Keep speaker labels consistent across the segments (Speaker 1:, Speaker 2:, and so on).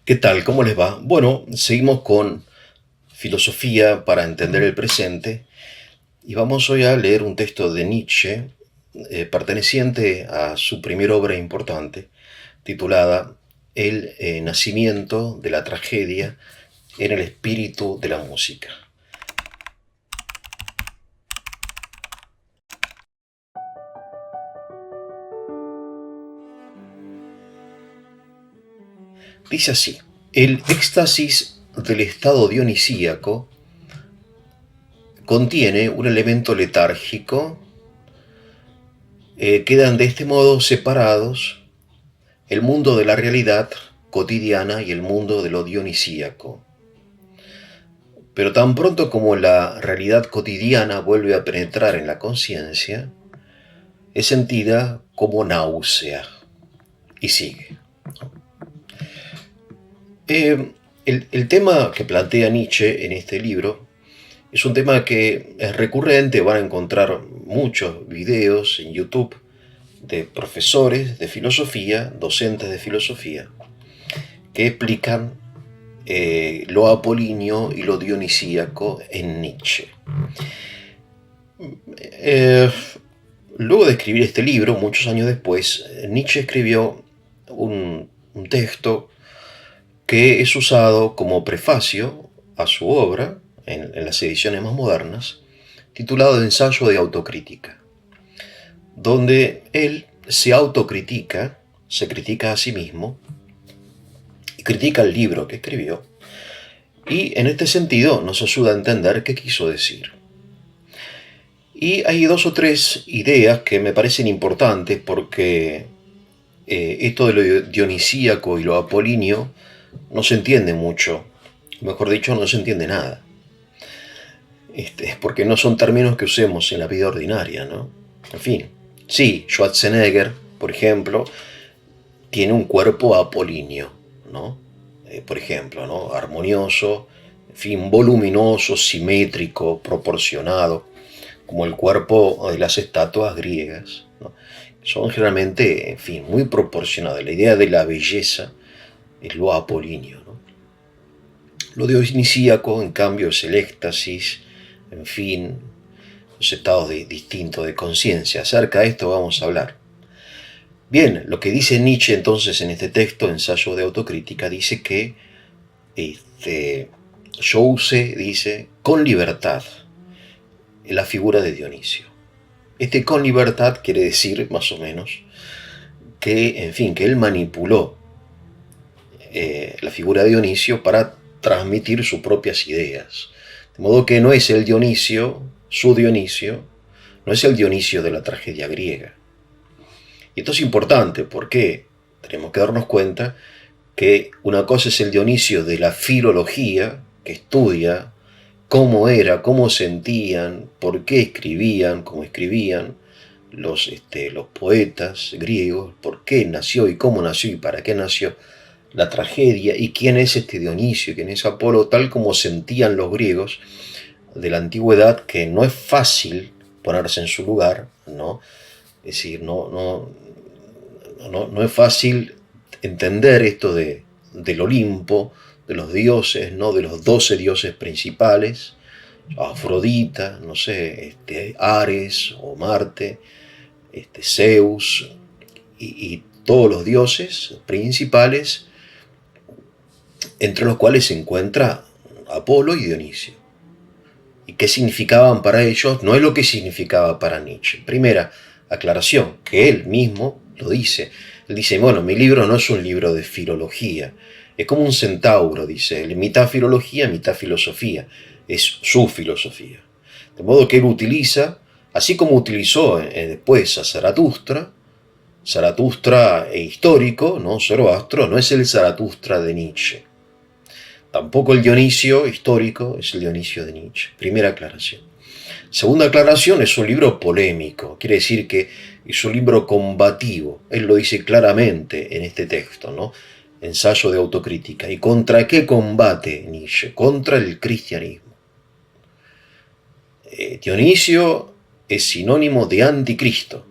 Speaker 1: ¿Qué tal? ¿Cómo les va? Bueno, seguimos con filosofía para entender el presente y vamos hoy a leer un texto de Nietzsche perteneciente a su primera obra importante, titulada El nacimiento de la tragedia en el espíritu de la música. Dice así: el éxtasis del estado dionisíaco contiene un elemento letárgico. Quedan de este modo separados el mundo de la realidad cotidiana y el mundo de lo dionisíaco. Pero tan pronto como la realidad cotidiana vuelve a penetrar en la conciencia, es sentida como náusea. Y sigue. El tema que plantea Nietzsche en este libro es un tema que es recurrente. Van a encontrar muchos videos en YouTube de profesores de filosofía, docentes de filosofía, que explican lo apolíneo y lo dionisíaco en Nietzsche. Luego de escribir este libro, muchos años después, Nietzsche escribió un texto que es usado como prefacio a su obra, en las ediciones más modernas, titulado Ensayo de autocrítica, donde él se autocritica, se critica a sí mismo, y critica el libro que escribió, y en este sentido nos ayuda a entender qué quiso decir. Y hay dos o tres ideas que me parecen importantes porque esto de lo dionisíaco y lo apolíneo no se entiende mucho, mejor dicho, no se entiende nada. Porque no son términos que usemos en la vida ordinaria, ¿no? En fin, sí, Schwarzenegger, por ejemplo, tiene un cuerpo apolíneo, ¿no? Por ejemplo, ¿no? Armonioso, en fin, voluminoso, simétrico, proporcionado, como el cuerpo de las estatuas griegas, ¿no? Son generalmente, en fin, muy proporcionados. La idea de la belleza es lo apolíneo, ¿no? Lo dionisíaco, en cambio, es el éxtasis, en fin, los estados distintos de conciencia. Acerca de esto vamos a hablar. Bien, lo que dice Nietzsche entonces en este texto, Ensayo de autocrítica, dice que yo use, dice, con libertad la figura de Dionisio. Con libertad quiere decir, más o menos, que, en fin, que él manipuló la figura de Dionisio para transmitir sus propias ideas. De modo que no es el Dionisio, su Dionisio, no es el Dionisio de la tragedia griega. Y esto es importante porque tenemos que darnos cuenta que una cosa es el Dionisio de la filología, que estudia cómo era, cómo sentían, por qué escribían, cómo escribían los poetas griegos, por qué nació y cómo nació y para qué nació la tragedia, y quién es este Dionisio, quién es Apolo, tal como sentían los griegos de la antigüedad, que no es fácil ponerse en su lugar, ¿no? Es decir, no es fácil entender esto del Olimpo, de los dioses, ¿no? De los 12 dioses principales, Afrodita, no sé, Ares o Marte, Zeus y todos los dioses principales, entre los cuales se encuentra Apolo y Dionisio. ¿Y qué significaban para ellos? No es lo que significaba para Nietzsche. Primera aclaración, que él mismo lo dice. Él dice, bueno, mi libro no es un libro de filología, es como un centauro, dice él, mitad filología, mitad filosofía, es su filosofía. De modo que él utiliza, así como utilizó después a Zaratustra, Zaratustra histórico, ¿no? Zoroastro, no es el Zaratustra de Nietzsche. Tampoco el Dionisio histórico es el Dionisio de Nietzsche. Primera aclaración. Segunda aclaración, es un libro polémico, quiere decir que es un libro combativo. Él lo dice claramente en este texto, ¿no? Ensayo de autocrítica. ¿Y contra qué combate Nietzsche? Contra el cristianismo. Dionisio es sinónimo de anticristo,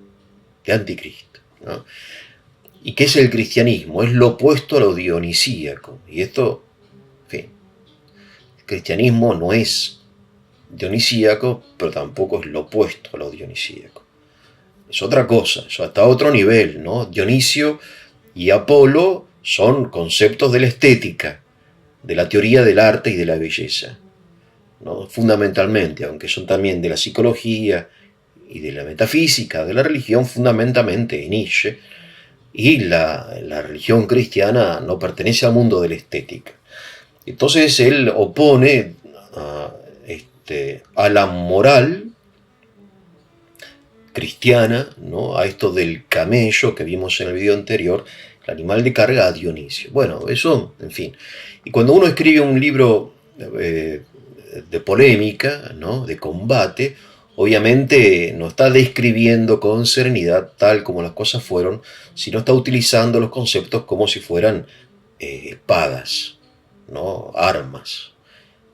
Speaker 1: ¿no? ¿Y qué es el cristianismo? Es lo opuesto a lo dionisíaco. Y esto, en fin, el cristianismo no es dionisíaco, pero tampoco es lo opuesto a lo dionisíaco. Es otra cosa, eso hasta otro nivel, ¿no? Dionisio y Apolo son conceptos de la estética, de la teoría del arte y de la belleza, ¿no? Fundamentalmente, aunque son también de la psicología y de la metafísica, de la religión, fundamentalmente Nietzsche, y la religión cristiana no pertenece al mundo de la estética. Entonces él opone a la moral cristiana, ¿no? A esto del camello que vimos en el video anterior, el animal de carga, a Dionisio. Bueno, eso, en fin. Y cuando uno escribe un libro de polémica, ¿no? De combate, obviamente no está describiendo con serenidad tal como las cosas fueron, sino está utilizando los conceptos como si fueran espadas, ¿no? Armas.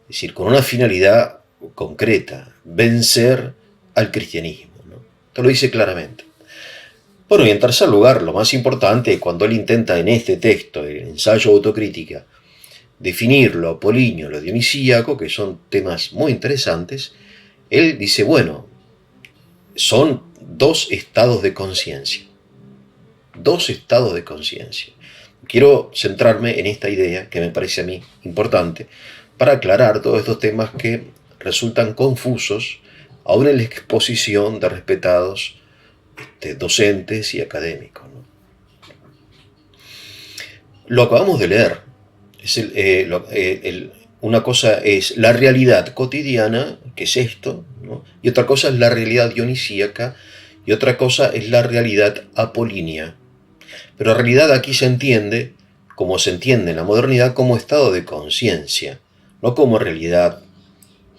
Speaker 1: Es decir, con una finalidad concreta, vencer al cristianismo. Te lo dice claramente. Bueno, y en tercer lugar, lo más importante, cuando él intenta en este texto, el ensayo autocrítica, definir lo apolíneo, lo dionisíaco, que son temas muy interesantes, él dice, bueno, son dos estados de conciencia. Dos estados de conciencia. Quiero centrarme en esta idea que me parece a mí importante para aclarar todos estos temas que resultan confusos aún en la exposición de respetados docentes y académicos, ¿no? Lo acabamos de leer. Una cosa es la realidad cotidiana, que es esto, ¿no? Y otra cosa es la realidad dionisíaca, y otra cosa es la realidad apolínea. Pero realidad aquí se entiende, como se entiende en la modernidad, como estado de conciencia, no como realidad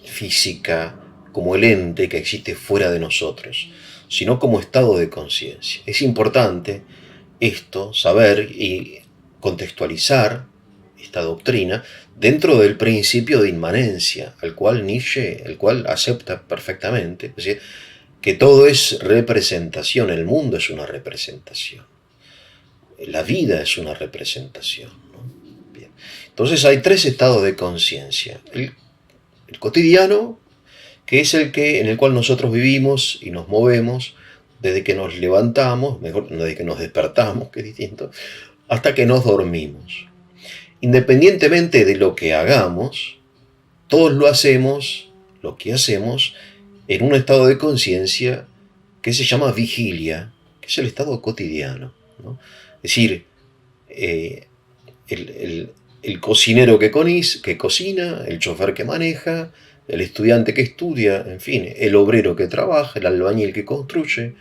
Speaker 1: física, como el ente que existe fuera de nosotros, sino como estado de conciencia. Es importante esto, saber y contextualizar esta doctrina dentro del principio de inmanencia, el cual Nietzsche, acepta perfectamente, es decir, que todo es representación, el mundo es una representación, la vida es una representación, ¿no? Bien. Entonces hay tres estados de conciencia: el cotidiano, que es en el cual nosotros vivimos y nos movemos desde que nos levantamos, mejor, desde que nos despertamos, que es distinto, hasta que nos dormimos. Independientemente de lo que hagamos, todos lo que hacemos, en un estado de conciencia que se llama vigilia, que es el estado cotidiano, ¿no? Es decir, el cocinero que cocina, el chofer que maneja, el estudiante que estudia, en fin, el obrero que trabaja, el albañil que construye,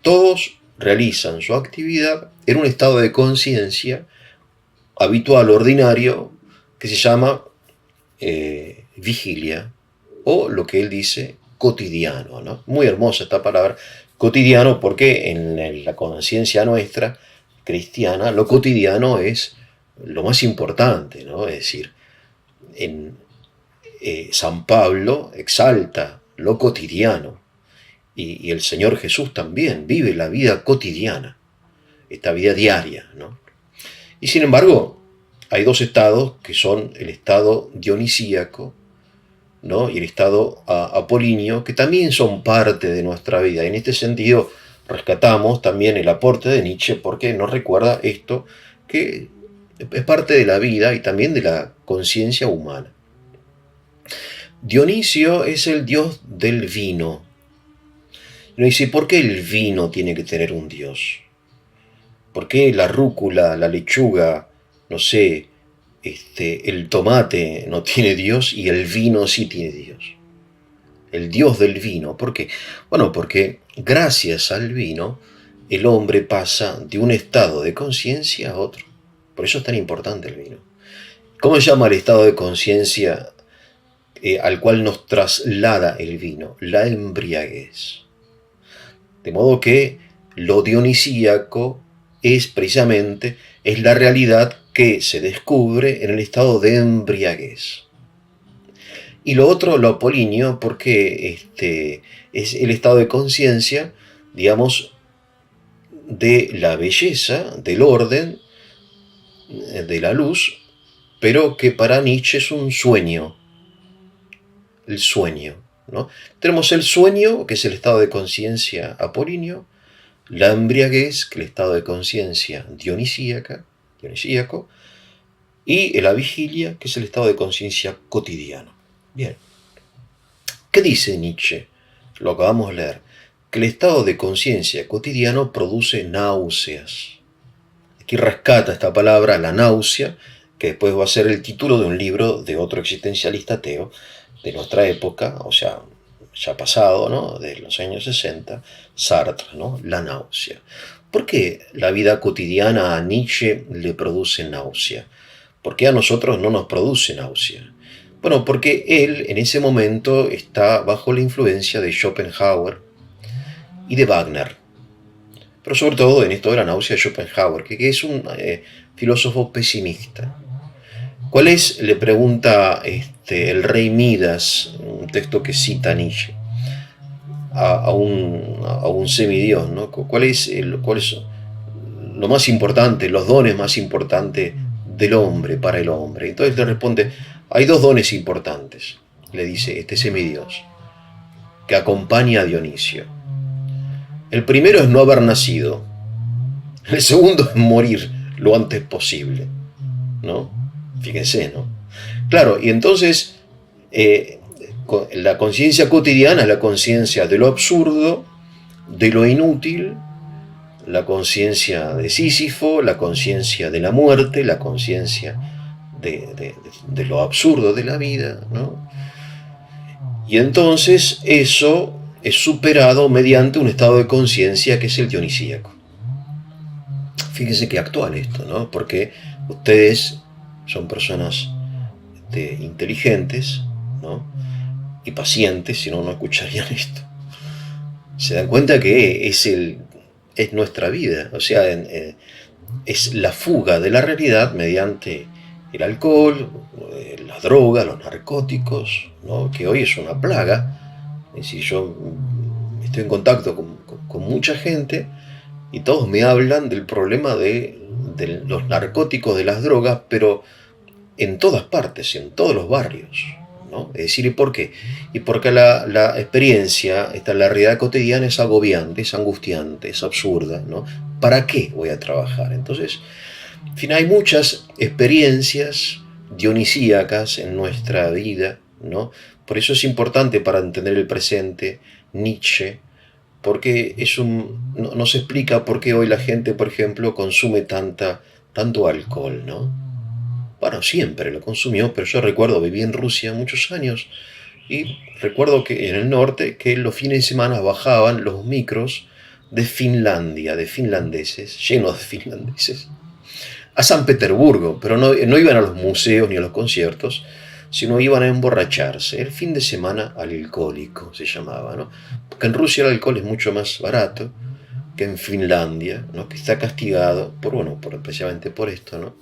Speaker 1: todos realizan su actividad en un estado de conciencia habitual, ordinario, que se llama vigilia, o lo que él dice, cotidiano, ¿no? Muy hermosa esta palabra, cotidiano, porque en la conciencia nuestra, cristiana, lo cotidiano es lo más importante, ¿no? Es decir, San Pablo exalta lo cotidiano, y el Señor Jesús también vive la vida cotidiana, esta vida diaria, ¿no? Y sin embargo, hay dos estados que son el estado dionisíaco, ¿no? Y el estado apolíneo, que también son parte de nuestra vida. En este sentido, rescatamos también el aporte de Nietzsche, porque nos recuerda esto, que es parte de la vida y también de la conciencia humana. Dionisio es el dios del vino. Uno dice, ¿por qué el vino tiene que tener un dios? ¿Por qué la rúcula, la lechuga, no sé, el tomate no tiene Dios y el vino sí tiene Dios? El Dios del vino. ¿Por qué? Bueno, porque gracias al vino el hombre pasa de un estado de conciencia a otro. Por eso es tan importante el vino. ¿Cómo se llama el estado de conciencia al cual nos traslada el vino? La embriaguez. De modo que lo dionisíaco es la realidad que se descubre en el estado de embriaguez. Y lo otro, lo apolíneo, porque es el estado de conciencia, digamos, de la belleza, del orden, de la luz, pero que para Nietzsche es un sueño, el sueño, ¿no? Tenemos el sueño, que es el estado de conciencia apolíneo, la embriaguez, que es el estado de conciencia dionisíaco, y la vigilia, que es el estado de conciencia cotidiano. Bien. ¿Qué dice Nietzsche? Lo acabamos de leer. Que el estado de conciencia cotidiano produce náuseas. Aquí rescata esta palabra, la náusea, que después va a ser el título de un libro de otro existencialista ateo de nuestra época, o sea, ya pasado, ¿no? De los años 60, Sartre, ¿no? La náusea. ¿Por qué la vida cotidiana a Nietzsche le produce náusea? ¿Por qué a nosotros no nos produce náusea? Bueno, porque él en ese momento está bajo la influencia de Schopenhauer y de Wagner. Pero sobre todo en esto de la náusea de Schopenhauer, que es un filósofo pesimista. ¿Cuál es? Le pregunta el rey Midas, un texto que cita Nietzsche, a un semidios, ¿no? ¿Cuál es lo más importante, los dones más importantes del hombre para el hombre? Entonces le responde, hay dos dones importantes, le dice este semidios, que acompaña a Dionisio. El primero es no haber nacido, el segundo es morir lo antes posible, ¿no? Fíjense, ¿no? Claro, y entonces la conciencia cotidiana es la conciencia de lo absurdo, de lo inútil, la conciencia de Sísifo, la conciencia de la muerte, la conciencia de lo absurdo de la vida, ¿no? Y entonces eso es superado mediante un estado de conciencia que es el dionisíaco. Fíjense qué actual esto, ¿no? Porque ustedes son personas inteligentes, ¿no? Y pacientes, si no, no escucharían esto. Se dan cuenta que es nuestra vida, o sea, es la fuga de la realidad mediante el alcohol, la droga, los narcóticos, ¿no? Que hoy es una plaga. Es decir, yo estoy en contacto con mucha gente y todos me hablan del problema de los narcóticos, de las drogas, pero en todas partes, en todos los barrios, ¿no? Es decir, ¿y por qué? Y porque la experiencia, la realidad cotidiana es agobiante, es angustiante, es absurda, ¿no? ¿Para qué voy a trabajar? Entonces, en fin, hay muchas experiencias dionisíacas en nuestra vida, ¿no? Por eso es importante para entender el presente Nietzsche, porque nos explica por qué hoy la gente, por ejemplo, consume tanto alcohol, ¿no? Bueno, siempre lo consumió, pero yo recuerdo, viví en Rusia muchos años y recuerdo que en el norte, que los fines de semana bajaban los micros de Finlandia, de finlandeses, llenos de finlandeses, a San Petersburgo, pero no iban a los museos ni a los conciertos, sino iban a emborracharse. El fin de semana alcohólico se llamaba, ¿no? Porque en Rusia el alcohol es mucho más barato que en Finlandia, ¿no? Que está castigado especialmente por esto, ¿no?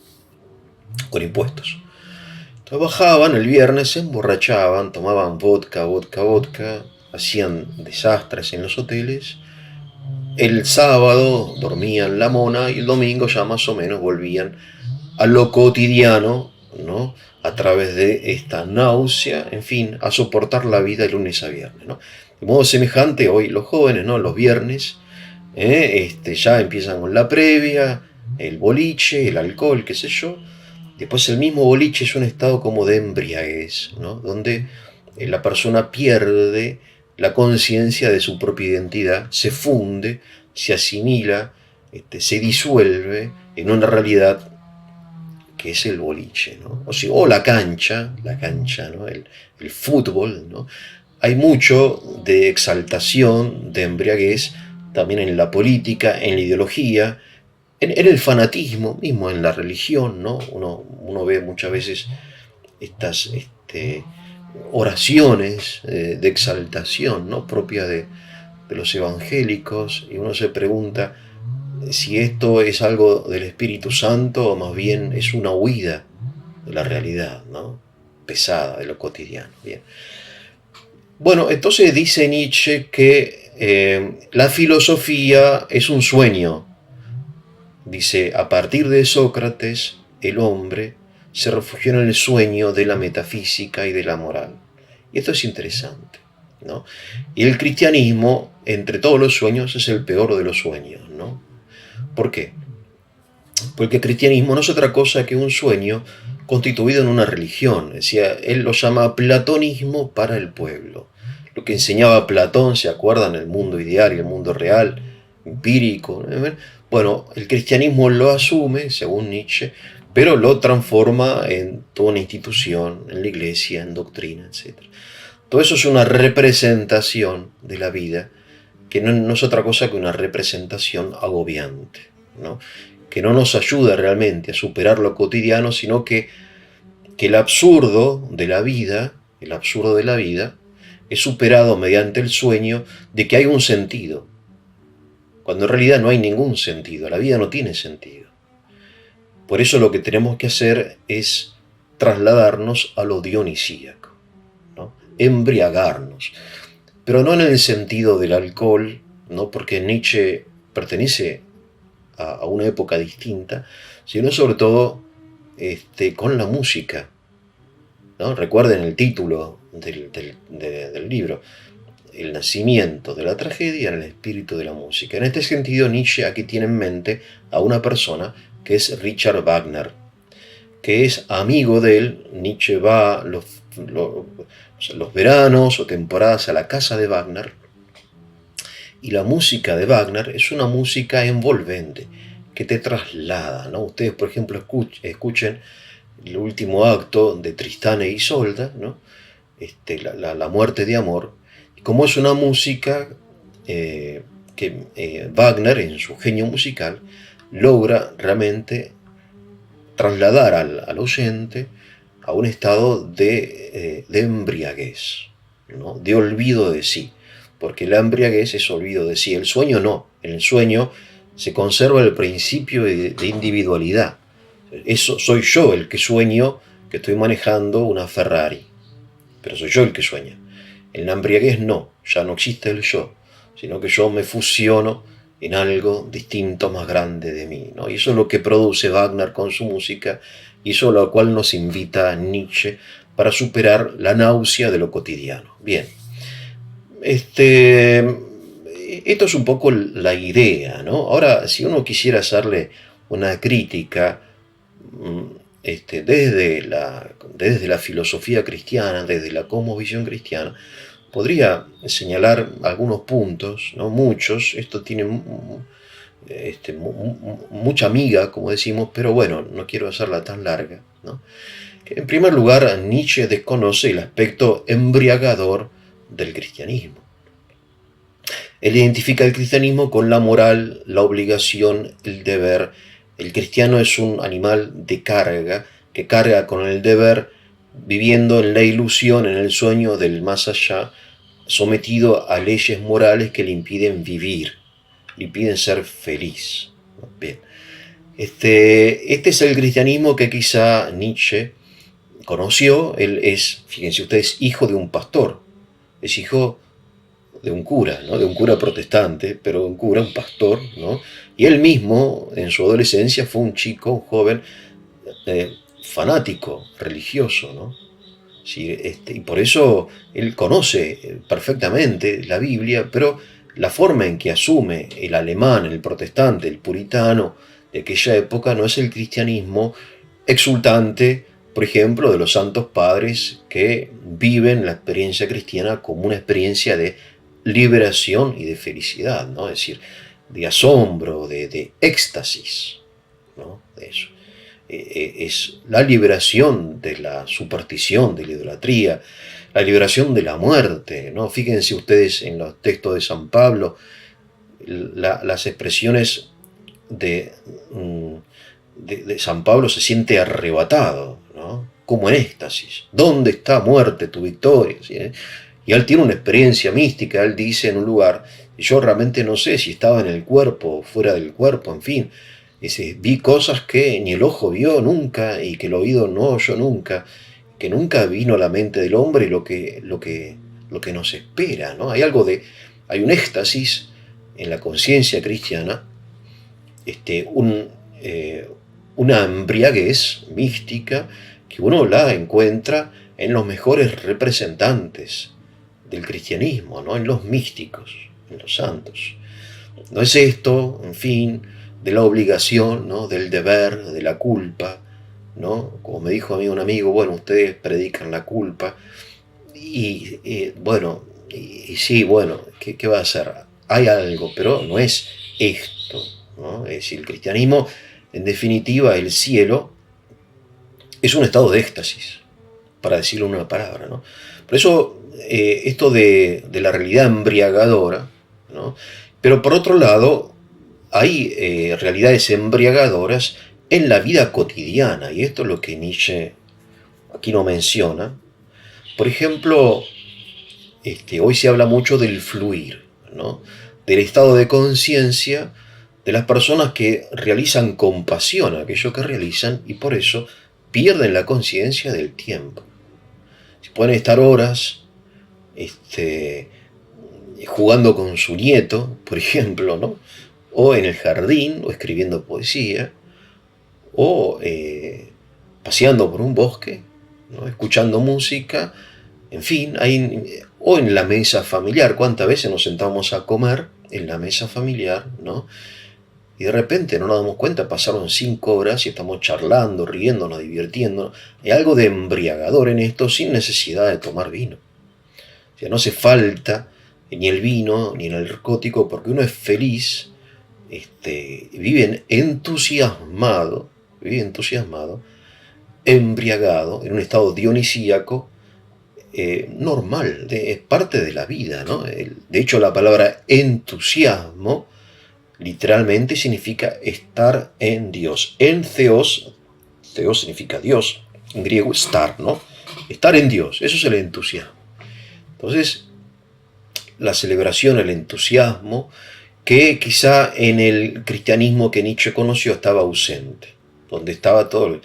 Speaker 1: Con impuestos. Entonces bajaban el viernes, se emborrachaban, tomaban vodka, hacían desastres en los hoteles. El sábado dormían la mona y el domingo ya más o menos volvían a lo cotidiano, ¿no? A través de esta náusea, en fin, a soportar la vida de lunes a viernes, ¿no? De modo semejante, hoy los jóvenes, ¿no? Los viernes, ya empiezan con la previa, el boliche, el alcohol, qué sé yo. Después el mismo boliche es un estado como de embriaguez, ¿no? Donde la persona pierde la conciencia de su propia identidad, se funde, se asimila, se disuelve en una realidad que es el boliche, ¿no? O la cancha, ¿no? El fútbol, ¿no? Hay mucho de exaltación, de embriaguez, también en la política, en la ideología, en el fanatismo, mismo en la religión, ¿no? Uno ve muchas veces estas oraciones de exaltación, ¿no? Propias de los evangélicos, y uno se pregunta si esto es algo del Espíritu Santo o más bien es una huida de la realidad, ¿no? Pesada, de lo cotidiano. Bien. Bueno, entonces dice Nietzsche que la filosofía es un sueño, Dice, a partir de Sócrates, el hombre se refugió en el sueño de la metafísica y de la moral. Y esto es interesante, ¿no? Y el cristianismo, entre todos los sueños, es el peor de los sueños, ¿no? ¿Por qué? Porque el cristianismo no es otra cosa que un sueño constituido en una religión. Decía, él lo llama platonismo para el pueblo. Lo que enseñaba Platón, ¿se acuerdan? El mundo ideal y el mundo real, empírico. Bueno, el cristianismo lo asume, según Nietzsche, pero lo transforma en toda una institución, en la iglesia, en doctrina, etc. Todo eso es una representación de la vida que no es otra cosa que una representación agobiante, ¿no? Que no nos ayuda realmente a superar lo cotidiano, sino que el absurdo de la vida, es superado mediante el sueño de que hay un sentido, cuando en realidad no hay ningún sentido, la vida no tiene sentido. Por eso lo que tenemos que hacer es trasladarnos a lo dionisíaco, ¿no? Embriagarnos, pero no en el sentido del alcohol, ¿no? Porque Nietzsche pertenece a una época distinta, sino sobre todo con la música, ¿no? Recuerden el título del libro, el nacimiento de la tragedia en el espíritu de la música. En este sentido, Nietzsche aquí tiene en mente a una persona que es Richard Wagner, que es amigo de él. Nietzsche va los veranos o temporadas a la casa de Wagner, y la música de Wagner es una música envolvente, que te traslada, ¿no? Ustedes, por ejemplo, escuchen el último acto de Tristán e Isolda, ¿no? La muerte de amor. Y como es una música que Wagner, en su genio musical, logra realmente trasladar al oyente a un estado de embriaguez, ¿no? De olvido de sí. Porque la embriaguez es olvido de sí. El sueño no. En el sueño se conserva el principio de individualidad. Eso soy yo el que sueño que estoy manejando una Ferrari. Pero soy yo el que sueña. En la embriaguez no. Ya no existe el yo. Sino que yo me fusiono en algo distinto, más grande de mí, ¿no? Y eso es lo que produce Wagner con su música. Y eso a lo cual nos invita Nietzsche para superar la náusea de lo cotidiano. Bien. Esto es un poco la idea, ¿no? Ahora, si uno quisiera hacerle una crítica desde la filosofía cristiana, desde la cosmovisión cristiana, podría señalar algunos puntos, no muchos. Esto tiene mucha miga, como decimos, pero bueno, no quiero hacerla tan larga, ¿no? En primer lugar, Nietzsche desconoce el aspecto embriagador del cristianismo. Él identifica el cristianismo con la moral, la obligación, el deber. El cristiano es un animal de carga, que carga con el deber, viviendo en la ilusión, en el sueño del más allá, sometido a leyes morales que le impiden vivir, le impiden ser feliz. Bien. Este es el cristianismo que quizá Nietzsche conoció. Él es, fíjense ustedes, hijo de un pastor, es hijo de un cura, ¿no? De un cura protestante, pero un cura, un pastor, ¿no? Y él mismo, en su adolescencia, fue un chico, un joven fanático, religioso, ¿no? Sí, y por eso él conoce perfectamente la Biblia, pero la forma en que asume el alemán, el protestante, el puritano de aquella época no es el cristianismo exultante, por ejemplo, de los santos padres que viven la experiencia cristiana como una experiencia de liberación y de felicidad, ¿no? Es decir, de asombro, de éxtasis, ¿no? De eso. Es la liberación de la superstición, de la idolatría, la liberación de la muerte, ¿no? Fíjense ustedes en los textos de San Pablo, las expresiones de San Pablo. Se siente arrebatado, ¿no? Como en éxtasis. ¿Dónde está, muerte, tu victoria? ¿Sí? Y él tiene una experiencia mística. Él dice en un lugar, yo realmente no sé si estaba en el cuerpo o fuera del cuerpo, en fin. Dice, vi cosas que ni el ojo vio nunca y que el oído no oyó nunca, que nunca vino a la mente del hombre lo que nos espera, ¿no? Hay un éxtasis en la conciencia cristiana, una embriaguez mística que uno la encuentra en los mejores representantes del cristianismo, ¿no? En los místicos, en los santos. No es esto, en fin, de la obligación, ¿no? Del deber, de la culpa, ¿no? Como me dijo a mí un amigo, bueno, ustedes predican la culpa, bueno, sí, bueno, ¿qué va a hacer? Hay algo, pero no es esto, ¿no? Es decir, el cristianismo, en definitiva, el cielo, es un estado de éxtasis, para decirlo en una palabra, ¿no? Por eso, esto de la realidad embriagadora, ¿no? Pero por otro lado, hay realidades embriagadoras en la vida cotidiana, y esto es lo que Nietzsche aquí no menciona. Por ejemplo, hoy se habla mucho del fluir, ¿no? Del estado de conciencia de las personas que realizan con pasión aquello que realizan y por eso pierden la conciencia del tiempo. Si pueden estar horas jugando con su nieto, por ejemplo, ¿no? O en el jardín, o escribiendo poesía, o paseando por un bosque, ¿no? Escuchando música, en fin, o en la mesa familiar. ¿Cuántas veces nos sentamos a comer en la mesa familiar, ¿no? Y de repente no nos damos cuenta, pasaron 5 horas y estamos charlando, riéndonos, divirtiéndonos. Hay algo de embriagador en esto sin necesidad de tomar vino. O sea, no hace falta ni el vino ni el narcótico porque uno es feliz, vive entusiasmado, embriagado, en un estado dionisíaco, normal, es parte de la vida, ¿no? De hecho, la palabra entusiasmo literalmente significa estar en Dios. En Theos significa Dios, en griego estar, ¿no? Estar en Dios, eso es el entusiasmo. Entonces, la celebración, el entusiasmo, que quizá en el cristianismo que Nietzsche conoció estaba ausente, donde estaba todo,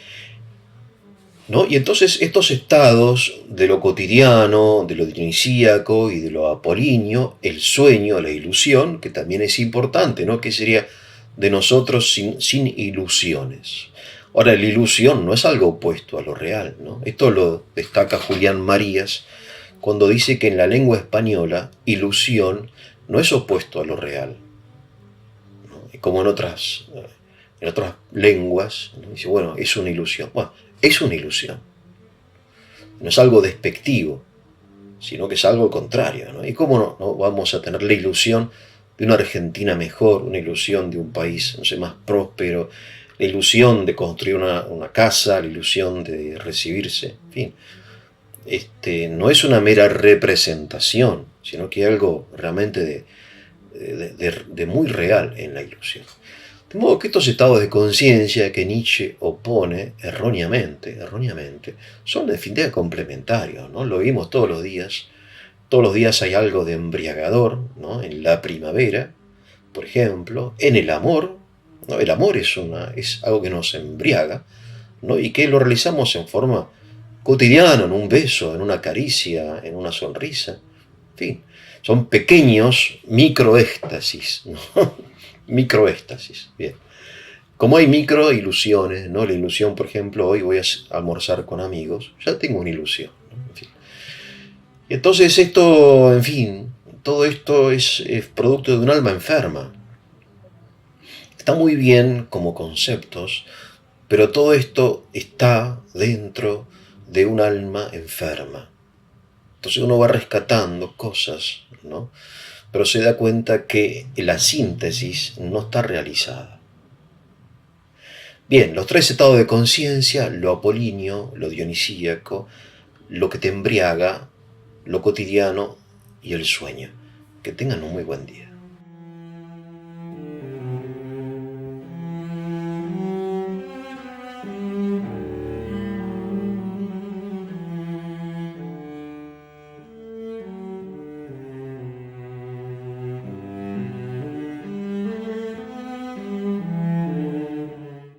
Speaker 1: ¿no? Y entonces estos estados de lo cotidiano, de lo dionisíaco y de lo apolíneo, el sueño, la ilusión, que también es importante, ¿no? ¿Qué sería de nosotros sin ilusiones? Ahora, la ilusión no es algo opuesto a lo real, ¿no? Esto lo destaca Julián Marías cuando dice que en la lengua española ilusión no es opuesto a lo real, ¿no? Como en otras lenguas, ¿no? Dice, bueno, es una ilusión. Bueno, es una ilusión. No es algo despectivo, sino que es algo contrario, ¿no? ¿Y cómo no vamos a tener la ilusión de una Argentina mejor, una ilusión de un país, no sé, más próspero, la ilusión de construir una casa, la ilusión de recibirse, en fin? No es una mera representación, sino que hay algo realmente de muy real en la ilusión. De modo que estos estados de conciencia que Nietzsche opone erróneamente, son en definitiva complementarios, ¿no? Lo vimos todos los días hay algo de embriagador, ¿no? En la primavera, por ejemplo, en el amor, ¿no? El amor es algo que nos embriaga, ¿no? Y que lo realizamos en forma cotidiana, en un beso, en una caricia, en una sonrisa, en fin, son pequeños microéxtasis, ¿no? Microéxtasis, bien. Como hay micro ilusiones, ¿no? La ilusión, por ejemplo, hoy voy a almorzar con amigos, ya tengo una ilusión, ¿no? En fin. Y entonces esto, en fin, todo esto es producto de un alma enferma. Está muy bien como conceptos, pero todo esto está dentro de un alma enferma. Entonces uno va rescatando cosas, ¿no? Pero se da cuenta que la síntesis no está realizada. Bien, los 3 estados de conciencia, lo apolíneo, lo dionisíaco, lo que te embriaga, lo cotidiano y el sueño. Que tengan un muy buen día.